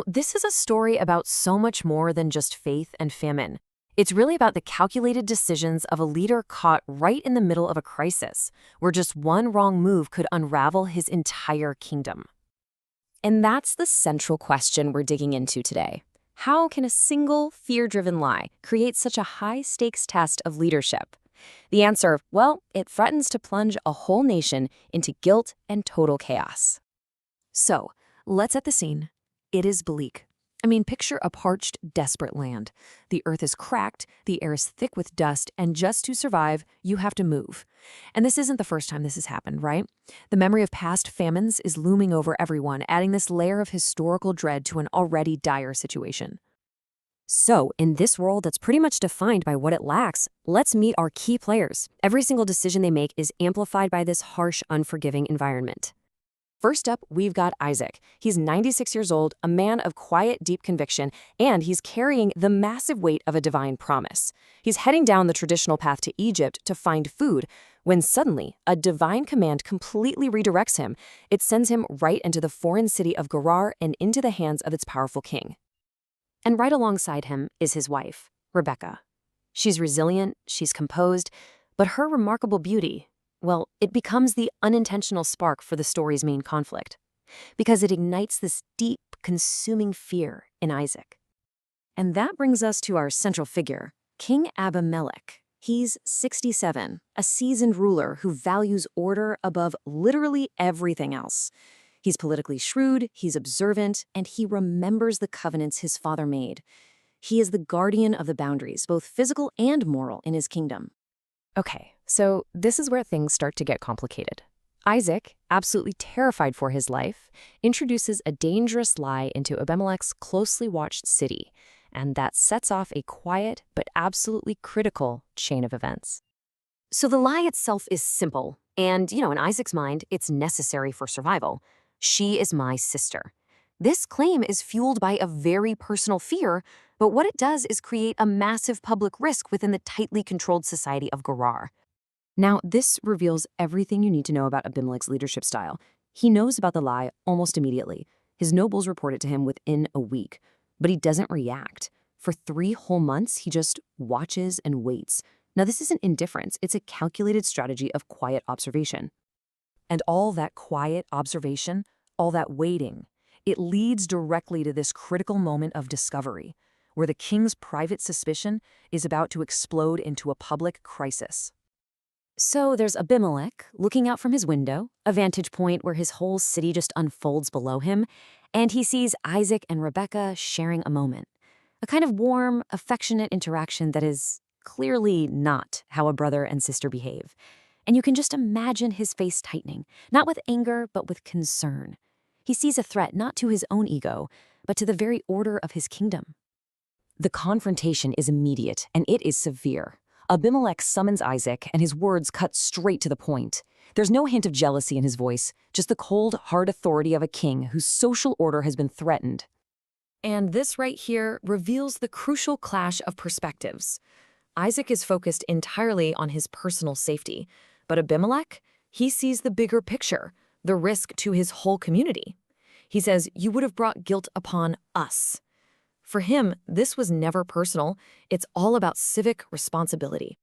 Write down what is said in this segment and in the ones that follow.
This is a story about so much more than just faith and famine. It's really about the calculated decisions of a leader caught right in the middle of a crisis, where just one wrong move could unravel his entire kingdom. And that's the central question we're digging into today. How can a single, fear-driven lie create such a high-stakes test of leadership? The answer, well, it threatens to plunge a whole nation into guilt and total chaos. So, let's set the scene. It is bleak. Picture a parched, desperate land. The earth is cracked, the air is thick with dust, and just to survive, you have to move. And this isn't the first time this has happened, right? The memory of past famines is looming over everyone, adding this layer of historical dread to an already dire situation. So, in this world that's pretty much defined by what it lacks, let's meet our key players. Every single decision they make is amplified by this harsh, unforgiving environment. First up, we've got Isaac. He's 96 years old, a man of quiet, deep conviction, and he's carrying the massive weight of a divine promise. He's heading down the traditional path to Egypt to find food, when suddenly, a divine command completely redirects him. It sends him right into the foreign city of Gerar and into the hands of its powerful king. And right alongside him is his wife, Rebekah. She's resilient, she's composed, but her remarkable beauty, well, it becomes the unintentional spark for the story's main conflict, because it ignites this deep, consuming fear in Isaac. And that brings us to our central figure, King Abimelech. He's 67, a seasoned ruler who values order above literally everything else. He's politically shrewd, he's observant, and he remembers the covenants his father made. He is the guardian of the boundaries, both physical and moral, in his kingdom. Okay, so this is where things start to get complicated. Isaac, absolutely terrified for his life, introduces a dangerous lie into Abimelech's closely watched city, and that sets off a quiet but absolutely critical chain of events. So the lie itself is simple, and, in Isaac's mind, it's necessary for survival. She is my sister. This claim is fueled by a very personal fear, but what it does is create a massive public risk within the tightly controlled society of Gerar. Now, this reveals everything you need to know about Abimelech's leadership style. He knows about the lie almost immediately. His nobles report it to him within a week, but he doesn't react. For 3 whole months, he just watches and waits. Now, this isn't indifference. It's a calculated strategy of quiet observation. And all that quiet observation, all that waiting, it leads directly to this critical moment of discovery, where the king's private suspicion is about to explode into a public crisis. So there's Abimelech looking out from his window, a vantage point where his whole city just unfolds below him, and he sees Isaac and Rebekah sharing a moment. A kind of warm, affectionate interaction that is clearly not how a brother and sister behave. And you can just imagine his face tightening, not with anger, but with concern. He sees a threat not to his own ego, but to the very order of his kingdom. The confrontation is immediate, and it is severe. Abimelech summons Isaac, and his words cut straight to the point. There's no hint of jealousy in his voice, just the cold, hard authority of a king whose social order has been threatened. And this right here reveals the crucial clash of perspectives. Isaac is focused entirely on his personal safety, but Abimelech, he sees the bigger picture, the risk to his whole community. He says, "You would have brought guilt upon us." For him, this was never personal. It's all about civic responsibility.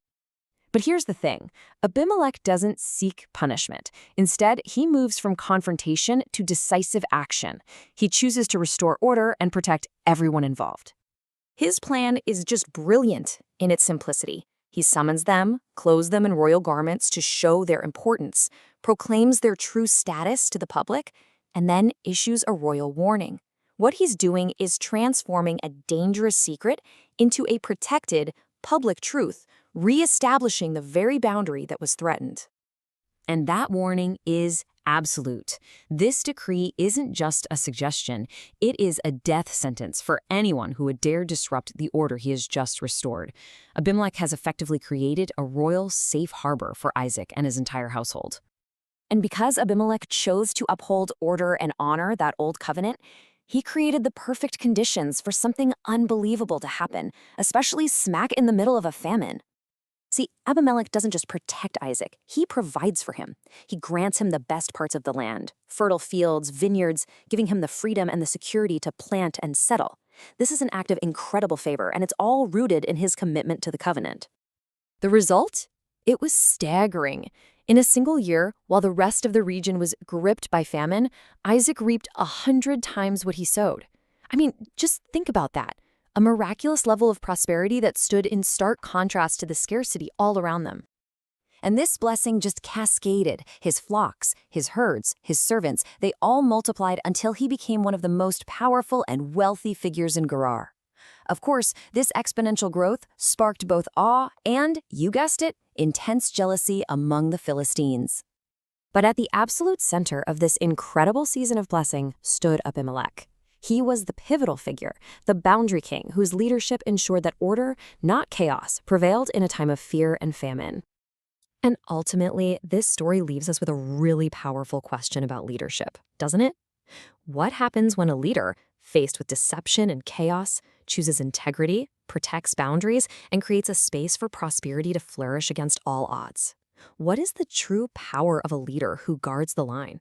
But here's the thing. Abimelech doesn't seek punishment. Instead, he moves from confrontation to decisive action. He chooses to restore order and protect everyone involved. His plan is just brilliant in its simplicity. He summons them, clothes them in royal garments to show their importance, proclaims their true status to the public, and then issues a royal warning. What he's doing is transforming a dangerous secret into a protected, public truth, reestablishing the very boundary that was threatened. And that warning is absolute. This decree isn't just a suggestion, it is a death sentence for anyone who would dare disrupt the order he has just restored. Abimelech has effectively created a royal safe harbor for Isaac and his entire household. And because Abimelech chose to uphold order and honor that old covenant, he created the perfect conditions for something unbelievable to happen, especially smack in the middle of a famine. See, Abimelech doesn't just protect Isaac, he provides for him. He grants him the best parts of the land, fertile fields, vineyards, giving him the freedom and the security to plant and settle. This is an act of incredible favor, and it's all rooted in his commitment to the covenant. The result? It was staggering. In a single year, while the rest of the region was gripped by famine, Isaac reaped 100 times what he sowed. I mean, just think about that. A miraculous level of prosperity that stood in stark contrast to the scarcity all around them. And this blessing just cascaded. His flocks, his herds, his servants, they all multiplied until he became one of the most powerful and wealthy figures in Gerar. Of course, this exponential growth sparked both awe and, you guessed it, intense jealousy among the Philistines. But at the absolute center of this incredible season of blessing stood Abimelech. He was the pivotal figure, the boundary king whose leadership ensured that order, not chaos, prevailed in a time of fear and famine. And ultimately, this story leaves us with a really powerful question about leadership, doesn't it? What happens when a leader, faced with deception and chaos, chooses integrity, protects boundaries, and creates a space for prosperity to flourish against all odds? What is the true power of a leader who guards the line?